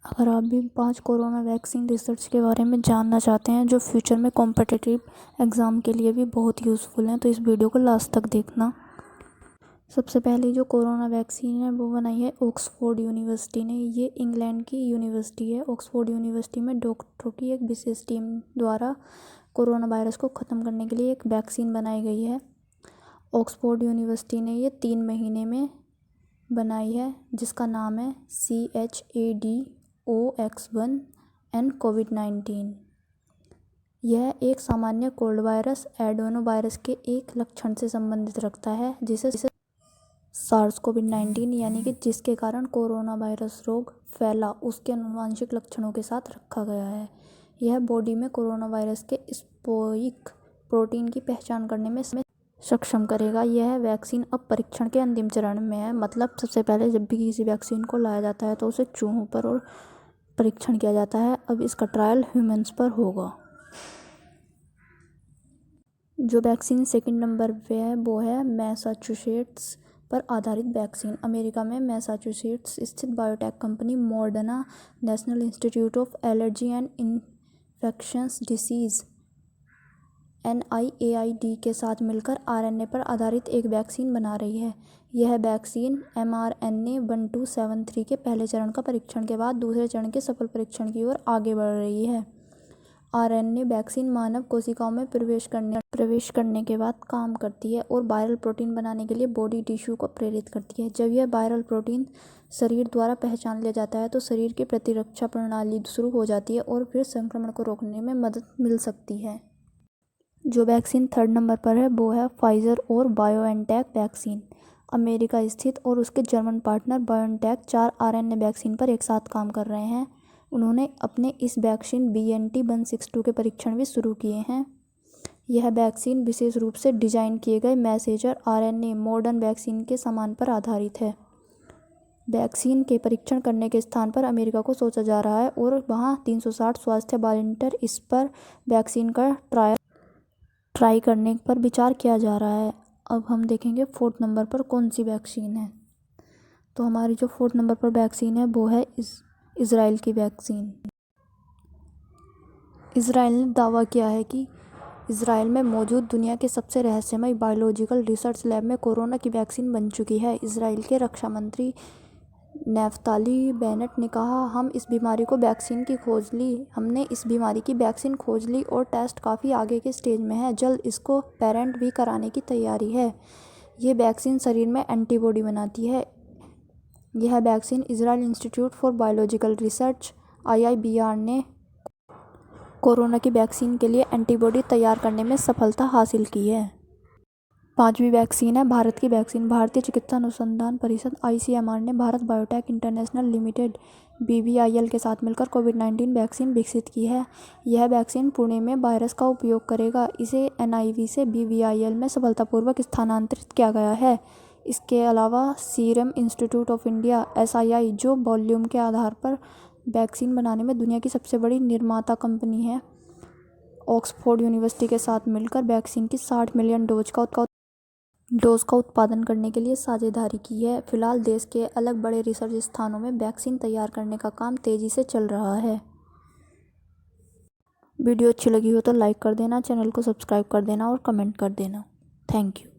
अगर आप भी 5 कोरोना वैक्सीन रिसर्च के बारे में जानना चाहते हैं जो फ्यूचर में कॉम्पिटिटिव एग्ज़ाम के लिए भी बहुत यूज़फुल हैं, तो इस वीडियो को लास्ट तक देखना। सबसे पहले जो कोरोना वैक्सीन है वो बनाई है ऑक्सफोर्ड यूनिवर्सिटी ने। ये इंग्लैंड की यूनिवर्सिटी है। ऑक्सफोर्ड यूनिवर्सिटी में डॉक्टरों की एक विशेष टीम द्वारा कोरोना वायरस को ख़त्म करने के लिए एक वैक्सीन बनाई गई है। ऑक्सफोर्ड यूनिवर्सिटी ने ये 3 महीने में बनाई है, जिसका नाम है CHADOX1 कोविड-19। यह एक सामान्य कोल्ड वायरस एडेनो वायरस के एक लक्षण से संबंधित रखता है, जिसे SARS-CoV-19 यानी कि जिसके कारण कोरोना वायरस रोग फैला उसके आनुवंशिक लक्षणों के साथ रखा गया है। यह बॉडी में कोरोना वायरस के स्पाइक प्रोटीन की पहचान करने में सक्षम करेगा। यह वैक्सीन अब परीक्षण के अंतिम चरण में है। मतलब सबसे पहले जब भी किसी वैक्सीन को लाया जाता है तो उसे चूहों पर और परीक्षण किया जाता है। अब इसका ट्रायल ह्यूमंस पर होगा। जो वैक्सीन सेकंड नंबर पे है वो है मैसाचुसेट्स पर आधारित वैक्सीन। अमेरिका में मैसाचुसेट्स स्थित biotech company Moderna national institute of allergy and infectious disease NIAID के साथ मिलकर RNA पर आधारित एक वैक्सीन बना रही है। यह वैक्सीन mRNA 1273 के पहले चरण का परीक्षण के बाद दूसरे चरण के सफल परीक्षण की ओर आगे बढ़ रही है। RNA वैक्सीन मानव कोशिकाओं में प्रवेश करने के बाद काम करती है और वायरल प्रोटीन बनाने के लिए बॉडी टिश्यू को प्रेरित करती है। जब यह वायरल प्रोटीन शरीर द्वारा पहचान लिया जाता है तो शरीर की प्रतिरक्षा प्रणाली शुरू हो जाती है और फिर संक्रमण को रोकने में मदद मिल सकती है। जो वैक्सीन थर्ड नंबर पर है वो है फाइजर और बायोएनटेक वैक्सीन। अमेरिका स्थित और उसके German partner BioNTech 4 RNA vaccine पर एक साथ काम कर रहे हैं। उन्होंने अपने इस वैक्सीन BNT162 के परीक्षण भी शुरू किए हैं। यह वैक्सीन विशेष रूप से डिजाइन किए गए मैसेंजर RNA मॉडर्न वैक्सीन के समान पर आधारित है। वैक्सीन के परीक्षण करने के स्थान पर अमेरिका को सोचा जा रहा है और वहाँ 360 स्वास्थ्य वॉलंटियर इस पर वैक्सीन का ट्राई करने पर विचार किया जा रहा है। अब हम देखेंगे फोर्थ नंबर पर कौन सी वैक्सीन है। तो हमारी जो फोर्थ नंबर पर वैक्सीन है वो है इज़राइल की वैक्सीन। इज़राइल ने दावा किया है कि इज़राइल में मौजूद दुनिया के सबसे रहस्यमय बायोलॉजिकल रिसर्च लैब में कोरोना की वैक्सीन बन चुकी है। इज़राइल के रक्षा मंत्री नेफ्ताली बेनेट ने कहा, हमने इस बीमारी की वैक्सीन खोज ली और टेस्ट काफ़ी आगे के स्टेज में है। जल्द इसको पेरेंट भी कराने की तैयारी है। ये वैक्सीन शरीर में एंटीबॉडी बनाती है। यह vaccine Israel institute for biological research IIBR ने कोरोना की वैक्सीन के लिए एंटीबॉडी तैयार करने में सफलता हासिल की है। पांचवी वैक्सीन है भारत की वैक्सीन। भारतीय चिकित्सा अनुसंधान परिषद ICMR ने Bharat biotech international limited BBIL के साथ मिलकर कोविड-19 वैक्सीन विकसित की है। यह वैक्सीन पुणे में वायरस का उपयोग करेगा। इसे NIV से BBIL में सफलतापूर्वक स्थानांतरित किया गया है। इसके अलावा serum institute of India SII, जो वॉल्यूम के आधार पर वैक्सीन बनाने में दुनिया की सबसे बड़ी निर्माता कंपनी है, ऑक्सफोर्ड यूनिवर्सिटी के साथ मिलकर वैक्सीन की 60 मिलियन डोज का उत्पादन करने के लिए साझेदारी की है। फिलहाल देश के अलग बड़े रिसर्च स्थानों में वैक्सीन तैयार करने का काम तेजी से चल रहा है। वीडियो अच्छी लगी हो तो लाइक कर देना, चैनल को सब्सक्राइब कर देना और कमेंट कर देना। Thank you.